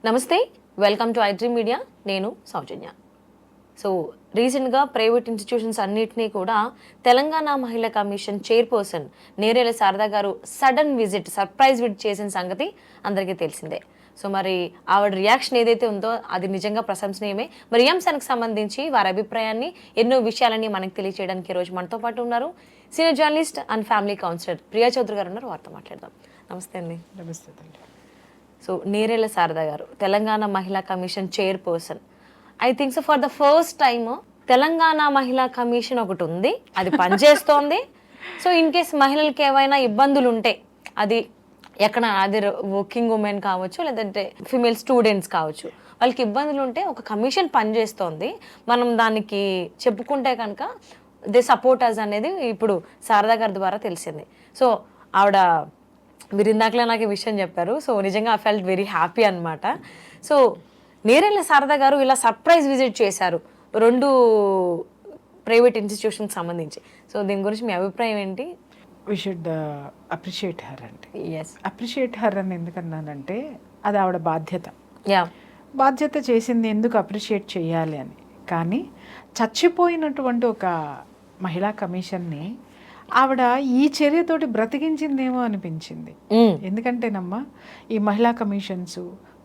నమస్తే, welcome to iDream media. నేను సౌజన్య. So రీసెంట్గా ప్రైవేట్ ఇన్స్టిట్యూషన్స్ అన్నిటినీ కూడా తెలంగాణ మహిళా కమిషన్ చైర్పర్సన్ నేరేల శారదా గారు సడన్ విజిట్, సర్ప్రైజ్ విజిట్ చేసిన సంగతి అందరికీ తెలిసిందే. సో మరి ఆవిడ రియాక్షన్ ఏదైతే ఉందో అది నిజంగా ప్రశంసనీయమే. మరి ఈ అంశానికి సంబంధించి వారి అభిప్రాయాన్ని, ఎన్నో విషయాలని మనకు తెలియజేయడానికి ఈరోజు మనతో పాటు ఉన్నారు senior journalist and family counsellor Priya Chaudhary గారు ఉన్నారు. వారితో మాట్లాడదాం. నమస్తే అండి. నమస్తే తల్లి. సో నేరేల శారదా గారు తెలంగాణ మహిళా commission chairperson. I think so for the first time Telangana మహిళా కమిషన్ ఒకటి ఉంది, అది పనిచేస్తోంది. సో ఇన్ కేస్ మహిళలకి ఏవైనా ఇబ్బందులు ఉంటే, అది ఎక్కడ అది వర్కింగ్ ఉమెన్ కావచ్చు, లేదంటే ఫిమేల్ స్టూడెంట్స్ కావచ్చు, వాళ్ళకి ఇబ్బందులు ఉంటే ఒక కమిషన్ పనిచేస్తోంది. మనం దానికి చెప్పుకుంటే కనుక దే సపోర్ట్ అస్ అనేది ఇప్పుడు శారదా గారి ద్వారా తెలిసింది. సో ఆవిడ మీరు ఇందాకలే నాకు ఈ విషయం చెప్పారు. సో నిజంగా ఐ ఫెల్ట్ వెరీ హ్యాపీ అనమాట. సో నేరేళ్ళ శారదా గారు ఇలా సర్ప్రైజ్ విజిట్ చేశారు 2 ప్రైవేట్ ఇన్స్టిట్యూషన్కి సంబంధించి. సో దీని గురించి మీ అభిప్రాయం ఏంటి? వి షుడ్ అప్రిషియేట్ హర్ అండి. ఎస్, అప్రిషియేట్ హర్ అని ఎందుకన్నానంటే అది ఆవిడ బాధ్యత. యా, బాధ్యత చేసింది ఎందుకు అప్రిషియేట్ చేయాలి అని. కానీ చచ్చిపోయినటువంటి ఒక మహిళా కమిషన్ని ఆవిడ ఈ చర్యతోటి బ్రతికించిందేమో అనిపించింది. ఎందుకంటేనమ్మా, ఈ మహిళా కమిషన్స్,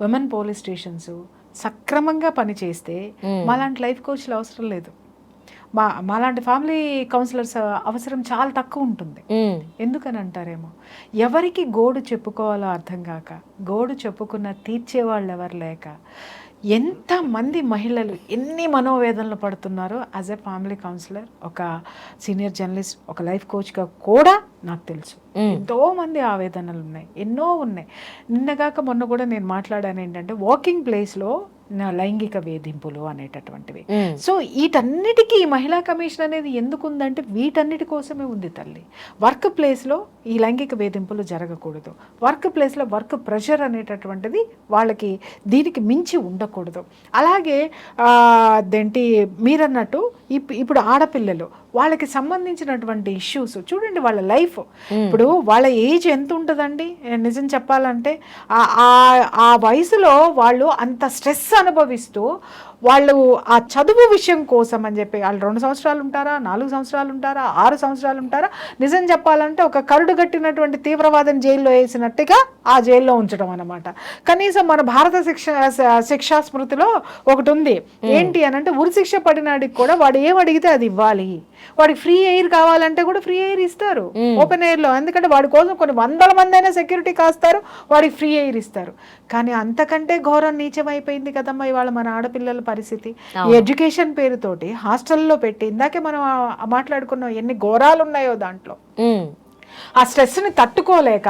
ఉమెన్ పోలీస్ స్టేషన్స్ సక్రమంగా పనిచేస్తే మాలాంటి లైఫ్ కోచ్లు అవసరం లేదు, మాలాంటి ఫ్యామిలీ కౌన్సిలర్స్ అవసరం చాలా తక్కువ ఉంటుంది. ఎందుకని అంటారేమో, ఎవరికి గోడు చెప్పుకోవాలో అర్థం కాక, గోడు చెప్పుకున్న తీర్చేవాళ్ళు ఎవరు లేక ఎంతమంది మహిళలు ఎన్ని మనోవేదనలు పడుతున్నారో యాజ్ ఎ ఫ్యామిలీ కౌన్సిలర్, ఒక సీనియర్ జర్నలిస్ట్, ఒక లైఫ్ కోచ్గా కూడా నాకు తెలుసు. ఎంతో మంది ఆవేదనలు ఉన్నాయి, ఎన్నో ఉన్నాయి. నిన్నగాక మొన్న కూడా నేను మాట్లాడాను ఏంటంటే వాకింగ్ ప్లేస్లో లైంగిక వేధింపులు అనేటటువంటివి. సో వీటన్నిటికీ ఈ మహిళా కమిషన్ అనేది ఎందుకు ఉందంటే వీటన్నిటి కోసమే ఉంది తల్లి. వర్క్ ప్లేస్లో ఈ లైంగిక వేధింపులు జరగకూడదు, వర్క్ ప్లేస్లో వర్క్ ప్రెషర్ అనేటటువంటిది వాళ్ళకి దీనికి మించి ఉండకూడదు. అలాగే అదేంటి మీరన్నట్టు ఇప్పుడు ఆడపిల్లలు వాళ్ళకి సంబంధించినటువంటి ఇష్యూస్ చూడండి, వాళ్ళ లైఫ్ ఇప్పుడు వాళ్ళ ఏజ్ ఎంత ఉంటుందండి నిజం చెప్పాలంటే. ఆ వయసులో వాళ్ళు అంత స్ట్రెస్ అనుభవిస్తూ వాళ్ళు ఆ చదువు విషయం కోసం అని చెప్పి వాళ్ళు 2 సంవత్సరాలు ఉంటారా, 4 సంవత్సరాలు ఉంటారా, 6 సంవత్సరాలు ఉంటారా, నిజం చెప్పాలంటే ఒక కరుడు గట్టినటువంటి తీవ్రవాదం జైల్లో వేసినట్టుగా ఆ జైల్లో ఉంచడం అన్నమాట. కనీసం మన భారత శిక్షా స్మృతిలో ఒకటి ఉంది, ఏంటి అని అంటే ఉరిశిక్ష పడినాడికి కూడా వాడు ఏం అడిగితే అది ఇవ్వాలి. వాడికి ఫ్రీ ఎయిర్ కావాలంటే కూడా ఫ్రీ ఎయిర్ ఇస్తారు ఓపెన్ ఎయిర్లో, ఎందుకంటే వాడి కోసం కొన్ని 100 మంది అయినా సెక్యూరిటీ కాస్తారు, వాడికి ఫ్రీ ఎయిర్ ఇస్తారు. కానీ అంతకంటే ఘోరం నీచం అయిపోయింది కదమ్మా ఇవాళ మన ఆడపిల్లల పరిస్థితి. ఈ ఎడ్యుకేషన్ పేరుతోటి హాస్టల్లో పెట్టి, ఇందాకే మనం మాట్లాడుకున్నాం ఎన్ని ఘోరాలు ఉన్నాయో దాంట్లో. ఆ స్ట్రెస్ని తట్టుకోలేక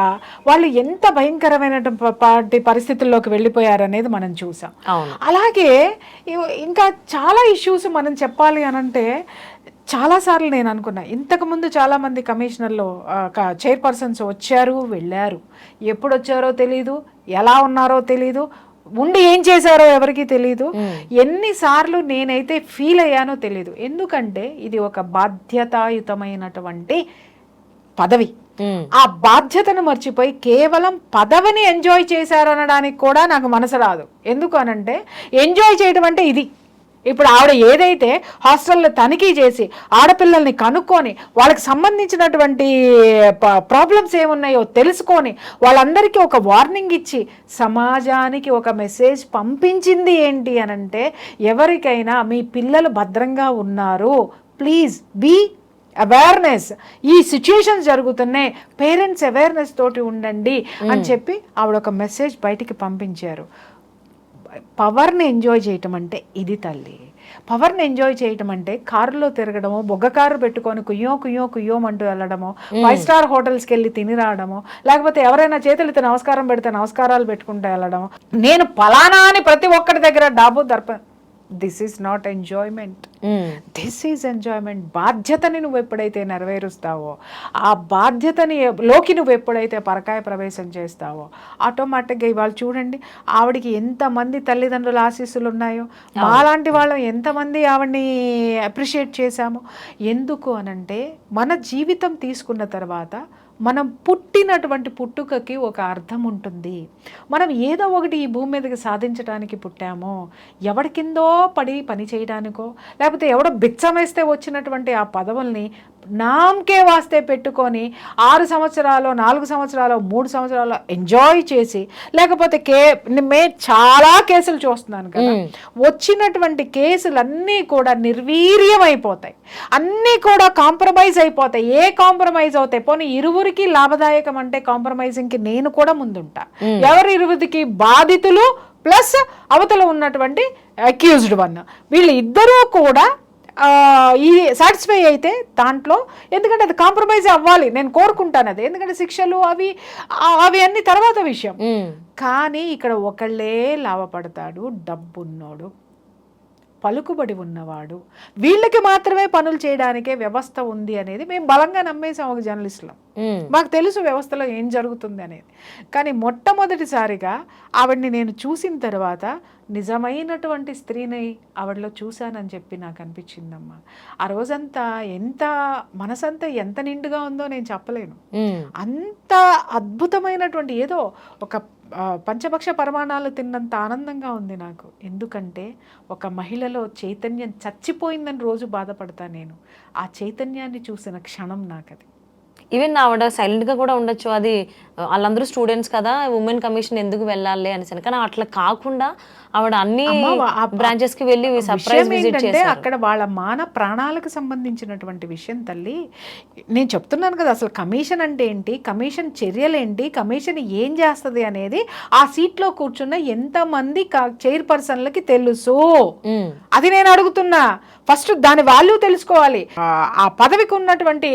వాళ్ళు ఎంత భయంకరమైనటువంటి పరిస్థితుల్లోకి వెళ్ళిపోయారనేది మనం చూసాం. అలాగే ఇంకా చాలా ఇష్యూస్ మనం చెప్పాలి అనంటే, చాలాసార్లు నేను అనుకున్నా, ఇంతకుముందు చాలామంది కమిషనర్లు చైర్పర్సన్స్ వచ్చారు వెళ్ళారు, ఎప్పుడు వచ్చారో తెలీదు, ఎలా ఉన్నారో తెలీదు, ఉండి ఏం చేశారో ఎవరికి తెలీదు. ఎన్నిసార్లు నేనైతే ఫీల్ అయ్యానో తెలీదు. ఎందుకంటే ఇది ఒక బాధ్యతాయుతమైనటువంటి పదవి. ఆ బాధ్యతను మర్చిపోయి కేవలం పదవిని ఎంజాయ్ చేశారనడానికి కూడా నాకు మనసు రాదు. ఎందుకు అనంటే ఎంజాయ్ చేయడం అంటే ఇది. ఇప్పుడు ఆవిడ ఏదైతే హాస్టల్లో తనిఖీ చేసి ఆడపిల్లల్ని కనుక్కొని వాళ్ళకి సంబంధించినటువంటి ప్రాబ్లమ్స్ ఏమున్నాయో తెలుసుకొని వాళ్ళందరికీ ఒక వార్నింగ్ ఇచ్చి సమాజానికి ఒక మెసేజ్ పంపించింది ఏంటి అనంటే, ఎవరికైనా మీ పిల్లలు భద్రంగా ఉన్నారు, ప్లీజ్ బీ అవేర్నెస్, ఈ సిచ్యుయేషన్స్ జరుగుతున్నాయి, పేరెంట్స్ అవేర్నెస్ తోటి ఉండండి అని చెప్పి ఆవిడ ఒక మెసేజ్ బయటికి పంపించారు. పవర్ని ఎంజాయ్ చేయటం అంటే ఇది తల్లి. పవర్ని ఎంజాయ్ చేయటం అంటే కారులో తిరగడమో, బొగ్గ కారు పెట్టుకొని కుయ్యోమంటూ వెళ్ళడమో, 5 స్టార్ హోటల్స్కి వెళ్ళి తిని రావడమో, లేకపోతే ఎవరైనా చేతులతో నమస్కారం పెడితే నమస్కారాలు పెట్టుకుంటూ వెళ్ళడమో, నేను పలానా అని ప్రతి ఒక్కరి దగ్గర డాబు దర్ప, this is not enjoyment, this is enjoyment. బాధ్యతని నువ్వు ఎప్పుడైతే నెరవేరుస్తావో, ఆ బాధ్యతని లోకి నువ్వు ఎప్పుడైతే పరకాయ ప్రవేశం చేస్తావో, ఆటోమేటిక్గా ఇవాళ చూడండి ఆవిడికి ఎంతమంది తల్లిదండ్రుల ఆశీస్సులు ఉన్నాయో, మాలాంటి వాళ్ళం ఎంతమంది ఆవిడ్ని అప్రిషియేట్ చేశామో. ఎందుకు అనంటే మన జీవితం తీసుకున్న తర్వాత మనం పుట్టినటువంటి పుట్టుకకి ఒక అర్థం ఉంటుంది. మనం ఏదో ఒకటి ఈ భూమి మీదకి సాధించడానికి పుట్టామో, ఎవడి కిందో పడి పని చేయడానికో, లేకపోతే ఎవడో బిచ్చమేస్తే వచ్చినటువంటి ఆ పదవుల్ని నామకే వాస్తే పెట్టుకొని 6 సంవత్సరాలు 4 సంవత్సరాలు 3 సంవత్సరాలు ఎంజాయ్ చేసి, లేకపోతే చాలా కేసులు చూస్తున్నాను కదా, వచ్చినటువంటి కేసులన్నీ కూడా నిర్వీర్యం అయిపోతాయి, అన్నీ కూడా కాంప్రమైజ్ అయిపోతాయి. ఏ కాంప్రమైజ్ అవుతాయి? పోనీ ఇరువురికి లాభదాయకం అంటే కాంప్రమైజింగ్కి నేను కూడా ముందుంటా. ఎవరు ఇరువురికి బాధితులు ప్లస్ అవతల ఉన్నటువంటి అక్యూజ్డ్ వన్, వీళ్ళు ఇద్దరూ కూడా ఈ సాటిస్ఫై అయితే దాంట్లో, ఎందుకంటే అది కాంప్రమైజ్ అవ్వాలి, నేను కోరుకుంటాను అది, ఎందుకంటే శిక్షలు అవి అన్ని తర్వాత విషయం. కానీ ఇక్కడ ఒకళ్ళే లాభపడతాడు, డబ్బున్నోడు, పలుకుబడి ఉన్నవాడు, వీళ్ళకి మాత్రమే పనులు చేయడానికే వ్యవస్థ ఉంది అనేది మేము బలంగా నమ్మేసాం ఒక జర్నలిస్టులో. మాకు తెలుసు వ్యవస్థలో ఏం జరుగుతుంది అనేది. కానీ మొట్టమొదటిసారిగా ఆవిడ్ని నేను చూసిన తర్వాత నిజమైనటువంటి స్త్రీని ఆవిడలో చూశానని చెప్పి నాకు అనిపించిందమ్మా. ఆ రోజంతా మనసంతా ఎంత నిండుగా ఉందో నేను చెప్పలేను. అంత అద్భుతమైనటువంటి ఏదో ఒక పంచభక్ష పరమాణాలు తిన్నంత ఆనందంగా ఉంది నాకు. ఎందుకంటే ఒక మహిళలో చైతన్యం చచ్చిపోయిందని రోజు బాధపడతా నేను. ఆ చైతన్యాన్ని చూసిన క్షణం నాకది. ఈవెన్ ఆవిడ సైలెంట్గా కూడా ఉండొచ్చు, అది వాళ్ళందరూ స్టూడెంట్స్ కదా, ఉమెన్ కమిషన్ ఎందుకు వెళ్ళాలి అనేసి. కానీ అట్లా కాకుండా ఆవిడ అన్ని బ్రాంచెస్కి వెళ్ళి సర్ప్రైజ్ విజిట్ చేశారు. అక్కడ వాళ్ళ ప్రాణాలకు సంబంధించినటువంటి విషయం తల్లి. నేను చెప్తున్నాను కదా, అసలు కమిషన్ అంటే ఏంటి, కమిషన్ చర్యలేంటి, కమిషన్ ఏం చేస్తుంది అనేది ఆ సీట్లో కూర్చున్న ఎంతమంది చైర్పర్సన్లకి తెలుసు. అది నేను అడుగుతున్నా. ఫస్ట్ దాని వాల్యూ తెలుసుకోవాలి, ఆ పదవికి ఉన్నటువంటి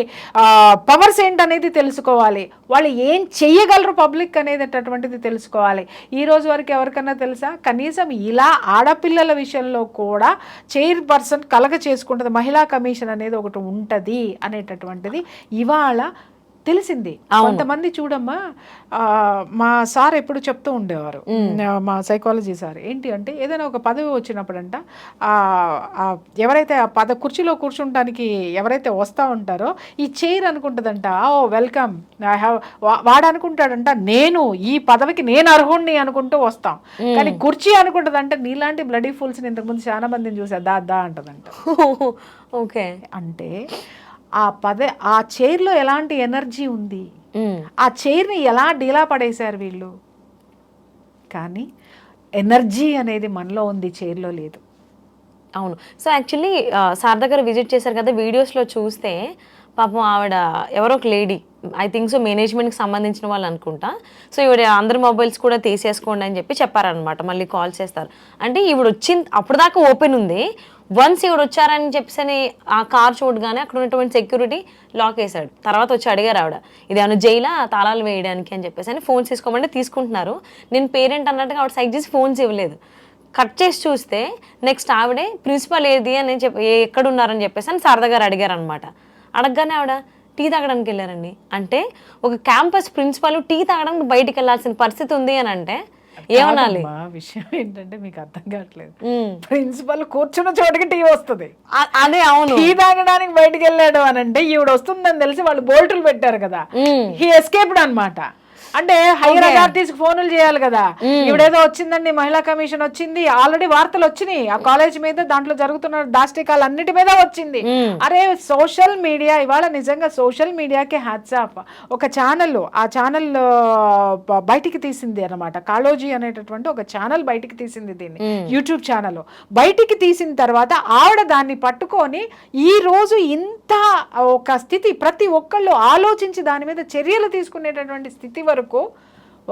పవర్స్ ఏంటనేది తెలుసుకోవాలి, వాళ్ళు ఏం చెయ్యగలరు పబ్లిక్ అనేటటువంటిది తెలుసుకోవాలి. ఈ రోజు వరకు ఎవరికన్నా తెలుసా? కనీసం ఇలా ఆడపిల్లల విషయంలో కూడా చైర్పర్సన్ కలగ చేసుకుంటుంది, మహిళా కమిషన్ అనేది ఒకటి ఉంటుంది అనేటటువంటిది ఇవాళ తెలిసింది. కొంతమంది చూడమ్మా, మా సార్ ఎప్పుడు చెప్తూ ఉండేవారు, మా సైకాలజీ సార్, ఏంటి అంటే ఏదైనా ఒక పదవి వచ్చినప్పుడంట ఎవరైతే ఆ కుర్చీలో కూర్చుంటానికి ఎవరైతే వస్తూ ఉంటారో ఈ చైర్ అనుకుంటుందంట, ఓ వెల్కమ్, వాడు అనుకుంటాడంట నేను ఈ పదవికి నేను అర్హుణ్ణి అనుకుంటూ వస్తాం. కానీ కుర్చీ అనుకుంటుందంట నీలాంటి బ్లడీ ఫుల్స్ని ఇంతకుముందు చాలా మందిని చూసా దా అంటదంట. ఓకే, అంటే ఆ చైర్లో ఎలాంటి ఎనర్జీ ఉంది, ఆ చైర్ని ఎలా డీలా పడేశారు వీళ్ళు. కానీ ఎనర్జీ అనేది మనలో ఉంది, చైర్లో లేదు. అవును. సో యాక్చువల్లీ సార్ దగ్గర విజిట్ చేశారు కదా, వీడియోస్లో చూస్తే పాపం ఆవిడ ఎవరో ఒక లేడీ, ఐ థింక్ సో మేనేజ్మెంట్కి సంబంధించిన వాళ్ళు అనుకుంటా. సో ఈవిడ అందరి మొబైల్స్ కూడా తీసేసుకోండి అని చెప్పారనమాట. మళ్ళీ కాల్ చేస్తారు అంటే ఈవిడ వచ్చింది అప్పుడు దాకా ఓపెన్ ఉంది. వన్స్ ఈవిడ వచ్చారని చెప్పేసి ఆ కార్ చూడగానే అక్కడ ఉన్నటువంటి సెక్యూరిటీ లాక్ వేసాడు. తర్వాత వచ్చి అడిగారు ఆవిడ, ఇది అను జైలా తాళాలు వేయడానికి అని చెప్పేసి ఫోన్స్ తీసుకోమంటే తీసుకుంటున్నారు. నేను పేరెంట్ అన్నట్టుగా ఆవిడ సైడ్ చేసి ఫోన్స్ ఇవ్వలేదు. కట్ చేసి చూస్తే నెక్స్ట్ ఆవిడే ప్రిన్సిపల్ ఏది అని ఎక్కడున్నారని చెప్పేసి అని సరదా గారు అడిగారు అనమాట. అడగగానే ఆవిడ టీ తాగడానికి వెళ్ళారండి. అంటే ఒక క్యాంపస్ ప్రిన్సిపల్ టీ తాగడానికి బయటికి వెళ్ళాల్సిన పరిస్థితి ఉంది అని అంటే ఏమనాలి? విషయం ఏంటంటే మీకు అర్థం కావట్లేదు, ప్రిన్సిపల్ కూర్చున్న చోటుకి టీ వస్తుంది. అదే అవును, టీ తాగడానికి బయటికి వెళ్ళాడు అని అంటే ఈవిడ వస్తుందని తెలిసి వాళ్ళు బోల్టులు పెట్టారు కదా, హీ ఎస్కేప్డ్ అన్నమాట. అంటే హైయర్ అథారిటీస్ ఫోన్లు చేయాలి కదా, ఇవిడేదో వచ్చిందండి మహిళా కమిషన్ వచ్చింది, ఆల్రెడీ వార్తలు వచ్చినాయి ఆ కాలేజ్ మీద, దాంట్లో జరుగుతున్న దాష్టికాలు అన్నిటి మీద వచ్చింది. అరే సోషల్ మీడియా ఇవాళ నిజంగా సోషల్ మీడియాకి హ్యాట్స్ ఆఫ్. ఒక ఛానల్, ఆ ఛానల్ బయటికి తీసింది అనమాట, కాళోజీ అనేటటువంటి ఒక ఛానల్ బయటికి తీసింది దీన్ని, యూట్యూబ్ ఛానల్ బయటికి తీసిన తర్వాత ఆవిడ దాన్ని పట్టుకొని ఈ రోజు ఇంత ఒక స్థితి, ప్రతి ఒక్కళ్ళు ఆలోచించి దాని మీద చర్యలు తీసుకునేటటువంటి స్థితి వరకు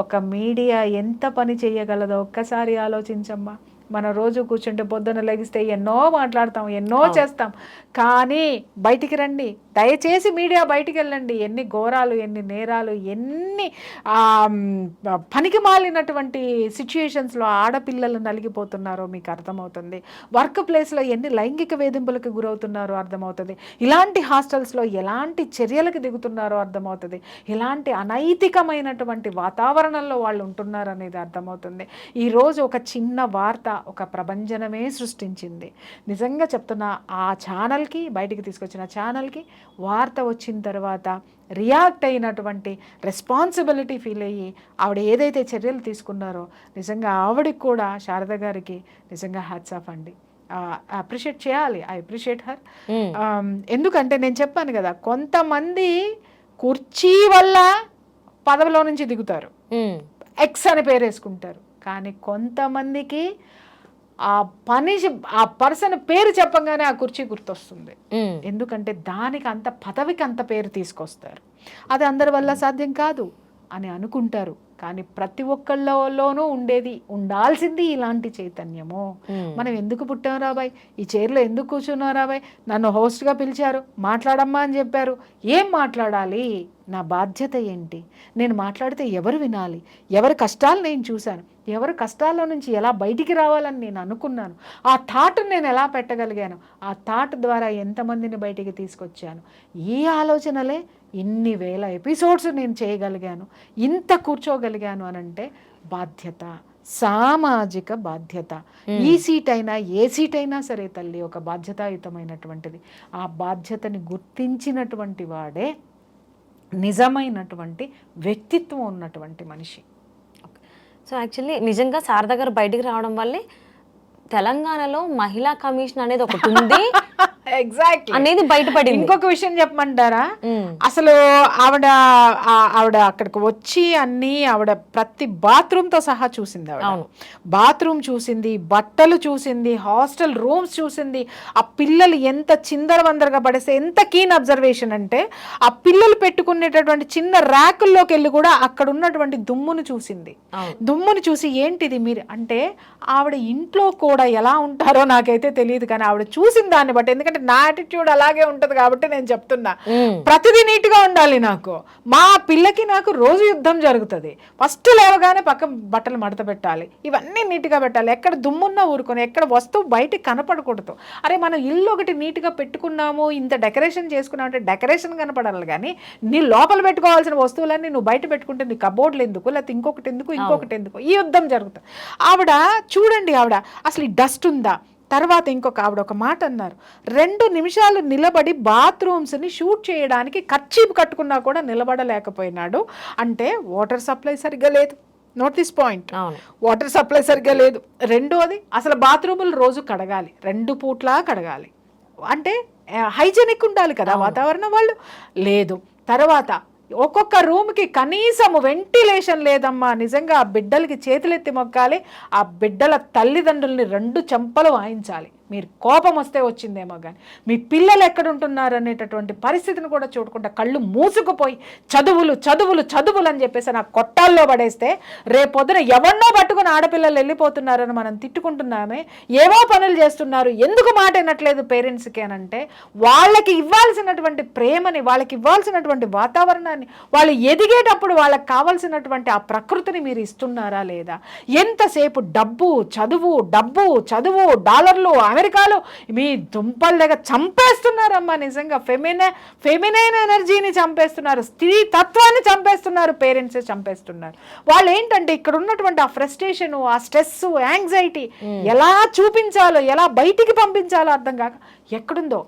ఒక మీడియా ఎంత పని చేయగలదో ఒక్కసారి ఆలోచించమ్మా. మనం రోజు కూర్చుంటే పొద్దున్న లెగిస్తే ఎన్నో మాట్లాడతాం, ఎన్నో చేస్తాం, కానీ బయటికి రండి దయచేసి, మీడియా బయటికి వెళ్ళండి. ఎన్ని ఘోరాలు, ఎన్ని నేరాలు, ఎన్ని పనికి మాలినటువంటి సిచ్యుయేషన్స్లో ఆడపిల్లలు నలిగిపోతున్నారో మీకు అర్థమవుతుంది. వర్క్ ప్లేస్లో ఎన్ని లైంగిక వేధింపులకు గురవుతున్నారో అర్థమవుతుంది. ఇలాంటి హాస్టల్స్లో ఎలాంటి చర్యలకు దిగుతున్నారో అర్థమవుతుంది. ఇలాంటి అనైతికమైనటువంటి వాతావరణంలో వాళ్ళు ఉంటున్నారు అనేది అర్థమవుతుంది. ఈరోజు ఒక చిన్న వార్త ఒక ప్రభంజనమే సృష్టించింది. నిజంగా చెప్తున్నా, ఆ ఛానల్కి, బయటికి తీసుకొచ్చిన ఛానల్కి వార్త వచ్చిన తర్వాత రియాక్ట్ అయినటువంటి రెస్పాన్సిబిలిటీ ఫీల్ అయ్యి ఆవిడ ఏదైతే చర్యలు తీసుకున్నారో నిజంగా ఆవిడకి కూడా, శారద గారికి నిజంగా హ్యాట్స్ ఆఫ్ అండి. అప్రిషియేట్ చేయాలి. I appreciate her. ఎందుకంటే నేను చెప్పాను కదా, కొంతమంది కుర్చీ వల్ల పదవిలో నుంచి దిగుతారు, ఎక్స్ అని పేరు వేసుకుంటారు. కానీ కొంతమందికి ఆ పర్సన్ పేరు చెప్పంగానే ఆ కుర్చీ గుర్తొస్తుంది. ఎందుకంటే దానికి అంత పదవికి అంత పేరు తీసుకొస్తారు. అది అందరి వల్ల సాధ్యం కాదు అని అనుకుంటారు. కానీ ప్రతి ఒక్కళ్ళలోనూ ఉండాల్సింది ఇలాంటి చైతన్యము. మనం ఎందుకు పుట్టాం రాబాయ్, ఈ చైర్లో ఎందుకు కూర్చున్నాం రాబాయ్, నన్ను హోస్ట్గా పిలిచారు, మాట్లాడమ్మా అని చెప్పారు, ఏం మాట్లాడాలి, నా బాధ్యత ఏంటి, నేను మాట్లాడితే ఎవరు వినాలి, ఎవరి కష్టాలు నేను చూశాను, ఎవరి కష్టాల్లో నుంచి ఎలా బయటికి రావాలని నేను అనుకున్నాను, ఆ థాట్ నేను ఎలా పెట్టగలిగాను, ఆ థాట్ ద్వారా ఎంతమందిని బయటికి తీసుకొచ్చాను, ఈ ఆలోచనలే ఇన్ని వేల ఎపిసోడ్స్ నేను చేయగలిగాను, ఇంత కూర్చోగలిగాను అనంటే బాధ్యత, సామాజిక బాధ్యత. ఈ సీట్ అయినా ఏ సీట్ అయినా సరే తల్లి ఒక బాధ్యతాయుతమైనటువంటిది. ఆ బాధ్యతని గుర్తించినటువంటి వాడే నిజమైనటువంటి వ్యక్తిత్వం ఉన్నటువంటి మనిషి. సో యాక్చువల్లీ నిజంగా శారద గారు బయటికి రావడం వల్లే తెలంగాణలో మహిళా కమిషన్ అనేది ఒకటి ఉంది ఎగ్జాక్ట్లీ అనేది బయటపడింది. ఇంకొక విషయం చెప్పమంటారా, అసలు ఆవిడ అక్కడికి వచ్చి ఆవిడ ప్రతి బాత్రూమ్తో సహా చూసింది. ఆవిడ బాత్రూమ్ చూసింది, బట్టలు చూసింది, హాస్టల్ రూమ్స్ చూసింది, ఆ పిల్లలు ఎంత చిందరవందరగా పడేస్తే, ఎంత కీన్ అబ్జర్వేషన్ అంటే ఆ పిల్లలు పెట్టుకునేటటువంటి చిన్న ర్యాకుల్లోకి వెళ్ళి కూడా అక్కడ ఉన్నటువంటి దుమ్మును చూసింది. దుమ్మును చూసి ఏంటిది మీరు అంటే, ఆవిడ ఇంట్లో కూడా ఎలా ఉంటారో నాకైతే తెలియదు, కానీ ఆవిడ చూసిన దాన్ని బట్టి, ఎందుకంటే నా యాటిట్యూడ్ అలాగే ఉంటది కాబట్టి నేను చెప్తున్నా, ప్రతిదీ నీట్ గా ఉండాలి. నాకు మా పిల్లకి నాకు రోజు యుద్ధం జరుగుతుంది. ఫస్ట్ లేవగానే పక్క బట్టలు మడత పెట్టాలి, ఇవన్నీ నీట్ గా పెట్టాలి, ఎక్కడ దుమ్మున్నా ఊరుకొని, ఎక్కడ వస్తువు బయటికి కనపడకూడదు. అరే మనం ఇల్లు ఒకటి నీట్ గా పెట్టుకున్నాము, ఇంత డెకరేషన్ చేసుకున్నాము అంటే డెకరేషన్ కనపడాలి, కానీ నీ లోపల పెట్టుకోవాల్సిన వస్తువులన్నీ నువ్వు బయట పెట్టుకుంటే నీ కబోర్డ్లు ఎందుకు, లేకపోతే ఇంకొకటి ఎందుకు, ఈ యుద్ధం జరుగుతుంది. ఆవిడ చూడండి, ఆవిడ అసలు ఈ డస్ట్ ఉందా, తర్వాత ఇంకొక ఆవిడ ఒక మాట అన్నారు, 2 నిమిషాలు నిలబడి బాత్రూమ్స్ని షూట్ చేయడానికి కర్చీప్ కట్టుకున్నా కూడా నిలబడలేకపోయినాడు. అంటే వాటర్ సప్లై సరిగ్గా లేదు, note this point, water supply సరిగ్గా లేదు. రెండోది, అసలు బాత్రూములు రోజు కడగాలి, 2 పూట్లా కడగాలి, అంటే హైజెనిక్ ఉండాలి కదా వాతావరణం, వాళ్ళు లేదు. తర్వాత ఒక్కొక్క రూమ్కి కనీసం వెంటిలేషన్ లేదమ్మా. నిజంగా ఆ బిడ్డలకి చేతులెత్తి మొక్కాలి, ఆ బిడ్డల తల్లిదండ్రుల్ని 2 చెంపలు వాయించాలి. మీరు కోపం వస్తే వచ్చిందేమో కానీ మీ పిల్లలు ఎక్కడుంటున్నారు అనేటటువంటి పరిస్థితిని కూడా చూడకుండా కళ్ళు మూసుకుపోయి చదువులు అని చెప్పేసి నా కొట్టాల్లో పడేస్తే, రేపొద్దున ఎవరినో పట్టుకుని ఆడపిల్లలు వెళ్ళిపోతున్నారని మనం తిట్టుకుంటున్నామే, ఏవో పనులు చేస్తున్నారు, ఎందుకు మాట వినట్లేదు పేరెంట్స్కి అని అంటే, వాళ్ళకి ఇవ్వాల్సినటువంటి ప్రేమని, వాళ్ళకి ఇవ్వాల్సినటువంటి వాతావరణాన్ని, వాళ్ళు ఎదిగేటప్పుడు వాళ్ళకి కావాల్సినటువంటి ఆ ప్రకృతిని మీరు ఇస్తున్నారా లేదా? ఎంతసేపు డబ్బు చదువు, డాలర్లు, అమెరికాలో మీ దుంపల దగ్గర చంపేస్తున్నారమ్మా. నిజంగా ఫెమినైన్ ఎనర్జీని చంపేస్తున్నారు, స్త్రీ తత్వాన్ని చంపేస్తున్నారు, పేరెంట్సే చంపేస్తున్నారు. వాళ్ళు ఏంటంటే ఇక్కడ ఉన్నటువంటి ఆ ఫ్రస్ట్రేషన్, ఆ స్ట్రెస్, యాంగ్జైటీ ఎలా చూపించాలో, ఎలా బయటికి పంపించాలో అర్థం కాక ఎక్కడుందో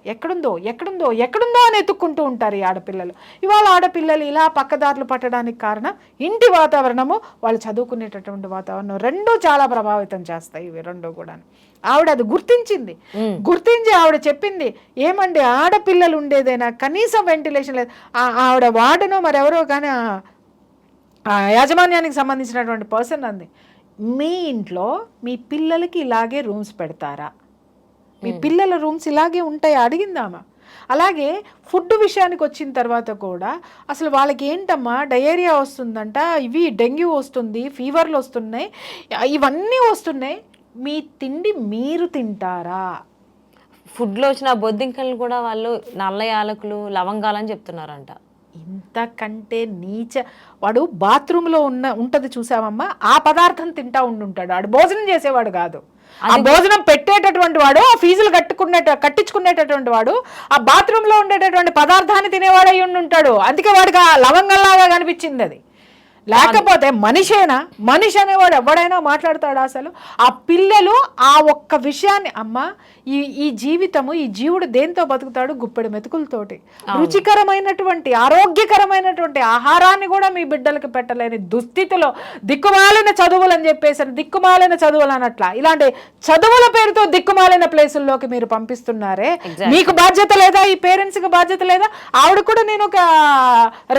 అని ఎత్తుక్కుంటూ ఉంటారు ఈ ఆడపిల్లలు. ఇవాళ ఆడపిల్లలు ఇలా పక్కదారులు పట్టడానికి కారణం ఇంటి వాతావరణము, వాళ్ళు చదువుకునేటటువంటి వాతావరణం, 2 చాలా ప్రభావితం చేస్తాయి. ఇవి 2 కూడా ఆవిడ అది గుర్తించి ఆవిడ చెప్పింది, ఏమండి ఆడపిల్లలు ఉండేదైనా కనీసం వెంటిలేషన్ లేదు. ఆవిడ వార్డునో మరెవరో కానీ ఆ యాజమాన్యానికి సంబంధించినటువంటి పర్సన్ అంది, మీ ఇంట్లో మీ పిల్లలకి ఇలాగే రూమ్స్ పెడతారా, మీ పిల్లల రూమ్స్ ఇలాగే ఉంటాయా అడిగిందామా. అలాగే ఫుడ్ విషయానికి వచ్చిన తర్వాత కూడా అసలు వాళ్ళకి ఏంటమ్మా డయేరియా వస్తుందంట, ఇవి డెంగ్యూ వస్తుంది, ఫీవర్లు వస్తున్నాయి, ఇవన్నీ వస్తున్నాయి, మీ తిండి మీరు తింటారా? ఫుడ్లో వచ్చిన బొద్దింకలు కూడా వాళ్ళు నల్ల యాలకులు, లవంగాలని చెప్తున్నారంట. ఇంతకంటే వాడు బాత్రూంలో ఉంటది చూసావమ్మా, ఆ పదార్థం తింటా ఉండుంటాడు, వాడు భోజనం చేసేవాడు కాదు. ఆ భోజనం పెట్టేటటువంటి వాడు, ఆ ఫీజులు కట్టించుకునేటటువంటి వాడు ఆ బాత్రూంలో ఉండేటటువంటి పదార్థాన్ని తినేవాడు అయి ఉంటాడు. అందుకే వాడికి ఆ లవంగంలాగా కనిపించింది అది. లేకపోతే మనిషి అనేవాడు ఎవడైనా మాట్లాడతాడు అసలు? ఆ పిల్లలు ఆ ఒక్క విషయాన్ని, అమ్మ ఈ జీవితము, ఈ జీవుడు దేంతో బతుకుతాడు? గుప్పెడు మెతుకులతోటి. రుచికరమైనటువంటి ఆరోగ్యకరమైనటువంటి ఆహారాన్ని కూడా మీ బిడ్డలకు పెట్టలేని దుస్థితిలో దిక్కుమాలిన చదువులు అని చెప్పేసి, దిక్కుమాలిన చదువులు అనట్లా, ఇలాంటి చదువుల పేరుతో దిక్కుమాలిన ప్లేసుల్లోకి మీరు పంపిస్తున్నారే, మీకు బాధ్యత లేదా? ఈ పేరెంట్స్ కి బాధ్యత లేదా? ఆవిడ కూడా నేను ఒక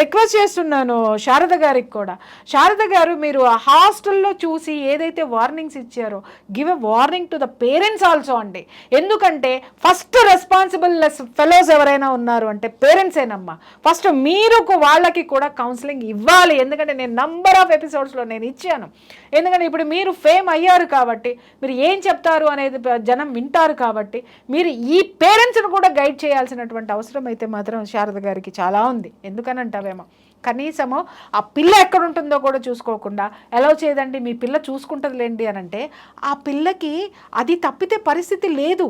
రిక్వెస్ట్ చేస్తున్నాను శారద గారికి కూడా. శారద గారు, మీరు ఆ హాస్టల్లో చూసి ఏదైతే వార్నింగ్స్ ఇచ్చారో, give a warning to the parents also అండి. ఎందుకంటే ఫస్ట్ రెస్పాన్సిబుల్ ఫెలోస్ ఎవరైనా ఉన్నారు అంటే పేరెంట్సేనమ్మా. ఫస్ట్ మీరు వాళ్ళకి కూడా కౌన్సిలింగ్ ఇవ్వాలి. ఎందుకంటే నేను నంబర్ ఆఫ్ ఎపిసోడ్స్లో నేను ఇచ్చాను. ఎందుకంటే ఇప్పుడు మీరు ఫేమ్ అయ్యారు కాబట్టి, మీరు ఏం చెప్తారు అనేది జనం వింటారు కాబట్టి, మీరు ఈ పేరెంట్స్ను కూడా గైడ్ చేయాల్సినటువంటి అవసరం అయితే మాత్రం శారద గారికి చాలా ఉంది. ఎందుకనంటావేమో, కనీసము ఆ పిల్ల ఎక్కడ ఉంటుందో కూడా చూసుకోకుండా ఎలా చేయదండి, మీ పిల్ల చూసుకుంటుందిలేండి అని అంటే, ఆ పిల్లకి అది తప్పితే పరిస్థితి లేదు.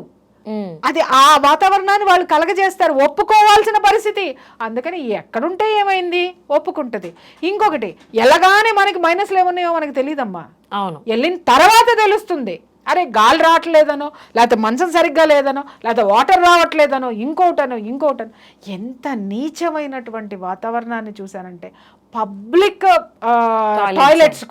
అది ఆ వాతావరణాన్ని వాళ్ళు కలగజేస్తారు, ఒప్పుకోవాల్సిన పరిస్థితి. అందుకని ఎక్కడుంటే ఏమైంది, ఒప్పుకుంటుంది. ఇంకొకటి, ఎలాగానే మనకి మైనస్లు ఏమున్నాయో మనకు తెలియదమ్మా. అవును, వెళ్ళిన తర్వాత తెలుస్తుంది. అరే గాలి రావట్లేదనో, లేకపోతే మంచం సరిగ్గా లేదనో, లేకపోతే వాటర్ రావట్లేదనో, ఇంకోటనో. ఎంత నీచమైనటువంటి వాతావరణాన్ని చూశానంటే, పబ్లిక్ టాయిలెట్స్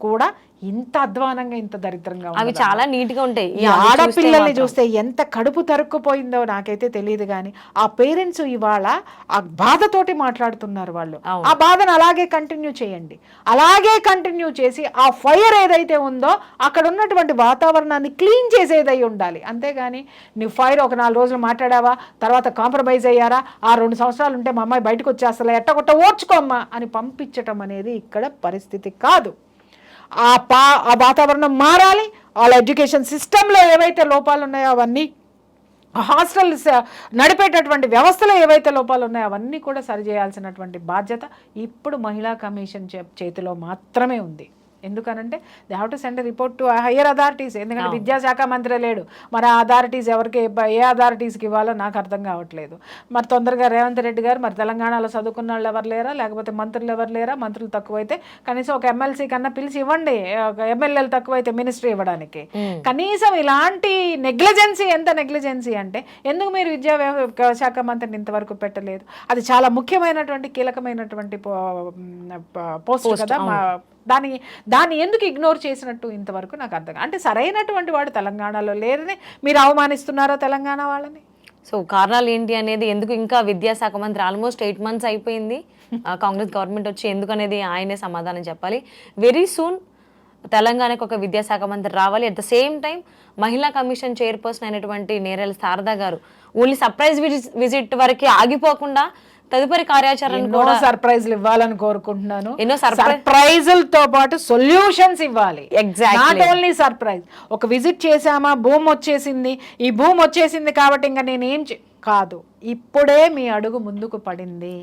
కూడా ఇంత అధ్వానంగా, ఇంత దరిద్రంగా, అవి చాలా నీట్ గా ఉంటాయి. ఈ ఆడపిల్లల్ని చూస్తే ఎంత కడుపు తరుక్కుపోయిందో నాకైతే తెలియదు. కానీ ఆ పేరెంట్స్ ఇవాళ ఆ బాధతోటి మాట్లాడుతున్నారు. వాళ్ళు ఆ బాధను అలాగే కంటిన్యూ చేయండి. అలాగే కంటిన్యూ చేసి ఆ ఫైర్ ఏదైతే ఉందో అక్కడ ఉన్నటువంటి వాతావరణాన్ని క్లీన్ చేసేదై ఉండాలి. అంతేగాని నువ్వు ఫైర్ ఒక 4 రోజులు మాట్లాడావా, తర్వాత కాంప్రమైజ్ అయ్యారా, ఆ 2 సంవత్సరాలు ఉంటే మా అమ్మాయి బయటకు వచ్చేస్తలే, ఎట్టగొట్ట ఓర్చుకోమ్మా అని పంపించటం అనేది ఇక్కడ పరిస్థితి కాదు. ఆ వాతావరణం మారాలి. వాళ్ళ ఎడ్యుకేషన్ సిస్టంలో ఏవైతే లోపాలు ఉన్నాయో అవన్నీ, హాస్టల్స్ నడిపేటటువంటి వ్యవస్థలో ఏవైతే లోపాలు ఉన్నాయో అవన్నీ కూడా సరిచేయాల్సినటువంటి బాధ్యత ఇప్పుడు మహిళా కమిషన్ చేతిలో మాత్రమే ఉంది. ఎందుకనంటే they have to send report to higher authorities. ఎందుకంటే విద్యాశాఖ మంత్రి లేడు, మరి ఆ అథారిటీస్ ఎవరికి, ఏ అథారిటీస్కి ఇవ్వాలో నాకు అర్థం కావట్లేదు. మరి తొందరగా రేవంత్ రెడ్డి గారు, మరి తెలంగాణలో చదువుకున్న వాళ్ళు ఎవరు లేరా, లేకపోతే మంత్రులు ఎవరు లేరా? మంత్రులు తక్కువైతే కనీసం ఒక ఎమ్మెల్సీ కన్నా పిలిచి ఇవ్వండి, ఒక ఎమ్మెల్యేలు తక్కువైతే మినిస్ట్రీ ఇవ్వడానికి. కనీసం ఇలాంటి నెగ్లిజెన్సీ, ఎంత నెగ్లిజెన్సీ అంటే ఎందుకు మీరు విద్యాశాఖ మంత్రిని ఇంతవరకు పెట్టలేదు? అది చాలా ముఖ్యమైనటువంటి కీలకమైనటువంటి పోస్ట్ కదా. దాన్ని ఎందుకు ఇగ్నోర్ చేసినట్టు ఇంతవరకు నాకు అర్థం. అంటే సరైనటువంటి వాడు తెలంగాణలో లేరని మీరు అవమానిస్తున్నారా తెలంగాణ వాళ్ళని? సో కారణాలు ఏంటి అనేది, ఎందుకు ఇంకా విద్యాశాఖ మంత్రి ఆల్మోస్ట్ 8 months అయిపోయింది కాంగ్రెస్ గవర్నమెంట్ వచ్చి, ఎందుకు అనేది ఆయనే సమాధానం చెప్పాలి. వెరీ సూన్ తెలంగాణకు ఒక విద్యాశాఖ మంత్రి రావాలి. అట్ ద సేమ్ టైం మహిళా కమిషన్ చైర్పర్సన్ అయినటువంటి నేరెల శారద గారు ఓన్లీ సర్ప్రైజ్ విజిట్ వరకు ఆగిపోకుండా తదుపరి కార్యాచరణ కూడా సర్ప్రైజ్లు ఇవ్వాలని కోరుకుంటున్నాను. ఎన్నో సర్ప్రైజులతో పాటు సొల్యూషన్స్ ఇవ్వాలి. Exactly, not only surprise. ఒక విజిట్ చేసామా, భూమి వచ్చేసింది కాబట్టి ఇంకా నేనేం కాదు. ఇప్పుడే మీ అడుగు ముందుకు పడింది,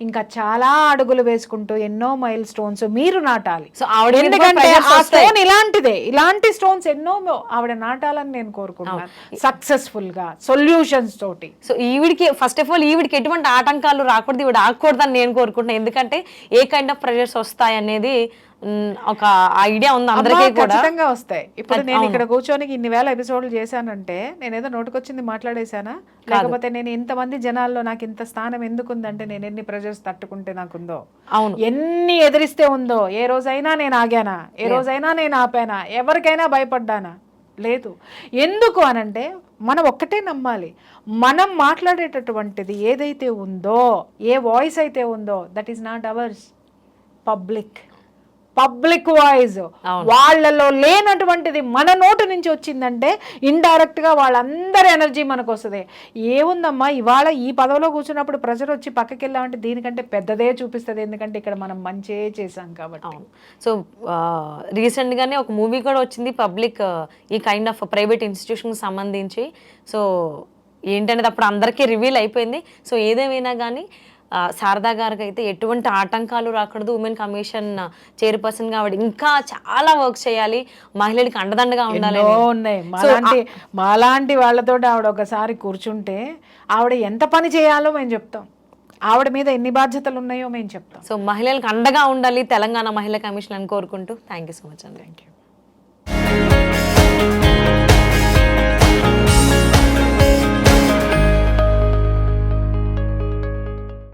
ఇంకా చాలా అడుగులు వేసుకుంటూ ఎన్నో మైల్ స్టోన్స్ మీరు నాటాలి. సో ఆవిడ, ఎందుకంటే ఆ స్టోన్ ఇలాంటి స్టోన్స్ ఎన్నో ఆవిడ నాటాలని నేను కోరుకుంటున్నాను, సక్సెస్ఫుల్ గా సొల్యూషన్స్ తోటి. సో ఈవిడికి ఫస్ట్ ఆఫ్ ఆల్ ఈవిడికి ఎటువంటి ఆటంకాలు రాకూడదు, ఈవిడ ఆగకూడదని నేను కోరుకుంటున్నాను. ఎందుకంటే ఏ కైండ్ ఆఫ్ ప్రెషర్స్ వస్తాయి అనేది ఒక ఐడియా ఉంది అందరికీ కూడా. ఖచ్చితంగా వస్తాయి. ఇప్పుడు నేను ఇక్కడ కూర్చొని ఇన్ని వేల ఎపిసోడ్లు చేశానంటే నేనేదో నోటుకొచ్చింది మాట్లాడేశానా? లేకపోతే నేను ఇంతమంది జనాల్లో నాకు ఇంత స్థానం ఎందుకుందంటే నేను ఎన్ని ప్రెషర్స్ తట్టుకుంటే నాకుందో, ఎన్ని ఎదిరిస్తే ఉందో. ఏ రోజైనా నేను ఆగానా? ఏ రోజైనా నేను ఆపానా? ఎవరికైనా భయపడ్డానా? లేదు. ఎందుకు అనంటే మనం ఒక్కటే నమ్మాలి, మనం మాట్లాడేటటువంటిది ఏదైతే ఉందో, ఏ వాయిస్ అయితే ఉందో, that is not hours, public voice. వాళ్ళలో లేనటువంటిది మన నోటు నుంచి వచ్చిందంటే ఇండైరెక్ట్ గా వాళ్ళందరి ఎనర్జీ మనకు వస్తుంది. ఏముందమ్మా, ఇవాళ ఈ పదవిలో కూర్చున్నప్పుడు ప్రెషర్ వచ్చి పక్కకి వెళ్ళామంటే దీనికంటే పెద్దదే చూపిస్తుంది. ఎందుకంటే ఇక్కడ మనం మంచే చేసాం కాబట్టి. సో రీసెంట్ గానే ఒక మూవీ కూడా వచ్చింది పబ్లిక్, ఈ కైండ్ ఆఫ్ ప్రైవేట్ ఇన్స్టిట్యూషన్ సంబంధించి. సో ఏంటనేది అప్పుడు అందరికీ రివీల్ అయిపోయింది. సో ఏదేమైనా కానీ శారదా గారికి అయితే ఎటువంటి ఆటంకాలు రాకూడదు. ఉమెన్ కమిషన్ చైర్పర్సన్ గా ఆవిడ ఇంకా చాలా వర్క్ చేయాలి, మహిళలకు అండదండగా ఉండాలి. మాలాంటి వాళ్ళతో ఆవిడ ఒకసారి కూర్చుంటే ఆవిడ ఎంత పని చేయాలో మేము చెప్తాం. ఆవిడ మీద ఎన్ని బాధ్యతలు ఉన్నాయో మేము చెప్తాం. సో మహిళలకు అండగా ఉండాలి తెలంగాణ మహిళా కమిషన్ అని కోరుకుంటూ థ్యాంక్ యూ సో మచ్ అండి. Thank you.